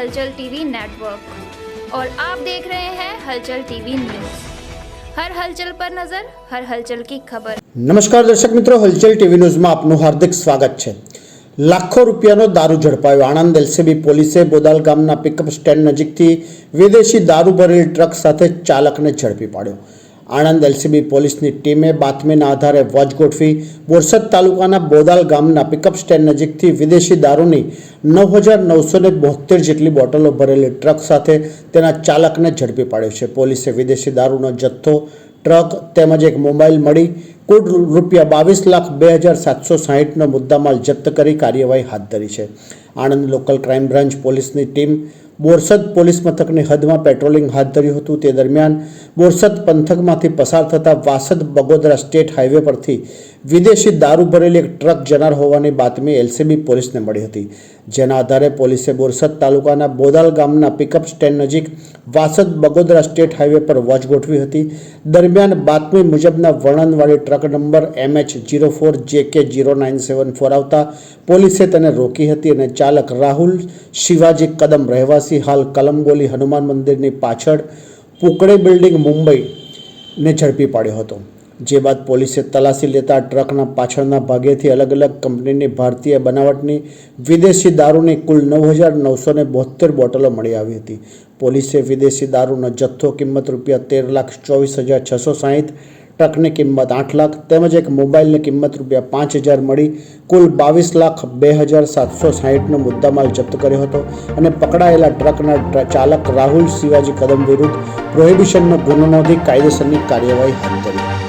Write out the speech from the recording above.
हलचल TV network और आप देख रहे हैं हलचल टीवी न्यूज़। हर हलचल पर नजर, हर हलचल की खबर। नमस्कार दर्शक मित्रों, हलचल टीवी न्यूज़ में आपનું હાર્દિક સ્વાગત છે। લાખો રૂપિયાનો દારૂ ઝડપાયો। આણંદ એલસીબી પોલીસે બોદાલ ગામના પિકઅપ સ્ટેન્ડ નજીકથી વિદેશી દારૂ ભરેલી ટ્રક સાથે ચાલકને ઝડપી પાડ્યો। આણંદ એલસીબી પોલીસની ટીમે બાતમીના આધારે વોચ ગોઠવી બોરસદ તાલુકાના બોદાલ ગામના પિકઅપ સ્ટેન્ડ નજીકથી વિદેશી દારૂની 9,972 જેટલી બોટલો ભરેલી ટ્રક સાથે તેના ચાલકને ઝડપી પાડ્યો છે। પોલીસે વિદેશી દારૂનો જથ્થો, ટ્રક તેમજ એક મોબાઈલ મળી કુલ ₹22,02,760નો મુદ્દામાલ જપ્ત કરી કાર્યવાહી હાથ ધરી છે। આણંદ લોકલ ક્રાઇમ બ્રાન્ચ પોલીસની ટીમ બોરસદ પોલીસ મથકની હદમાં પેટ્રોલિંગ હાથ ધર્યું હતું। તે દરમિયાન બોરસદ પંથકમાંથી પસાર થતા વાસદ બગોદરા સ્ટેટ હાઈવે પરથી વિદેશી દારૂ ભરેલી એક ટ્રક જનાર હોવાની બાતમી એલસીબી પોલીસને મળી હતી, જેના આધારે પોલીસે બોરસદ તાલુકાના બોદાલ ગામના પિકઅપ સ્ટેન્ડ નજીક વાસદ બગોદરા સ્ટેટ હાઈવે પર વોચ ગોઠવી હતી। દરમિયાન બાતમી મુજબના વર્ણનવાળી ટ્રક નંબર MH04JK0974 આવતા પોલીસે તેને રોકી હતી અને ચાલક રાહુલ શિવાજી કદમ રહેવાસી હાલ કલમગોલી હનુમાન મંદિરની પાછળ પુકડે બિલ્ડિંગ મુંબઈને ઝડપી પાડ્યો હતો। જે બાદ પોલીસે તલાશી લેતા ટ્રકના પાછળના ભાગેથી અલગ અલગ કંપનીની ભારતીય બનાવટની વિદેશી દારૂની કુલ 9,972 બોટલો મળી આવી હતી। પોલીસે વિદેશી દારૂનો જથ્થો કિંમત ₹13,24,660, ટ્રકની કિંમત 8 લાખ તેમજ એક મોબાઈલની કિંમત ₹5,000 મળી કુલ ₹22,02,760નો મુદ્દામાલ જપ્ત કર્યો હતો અને પકડાયેલા ટ્રકના ચાલક રાહુલ શિવાજી કદમ વિરુદ્ધ પ્રોહિબિશનનો ગુનો નોંધી કાયદેસરની કાર્યવાહી હાથ ધરી।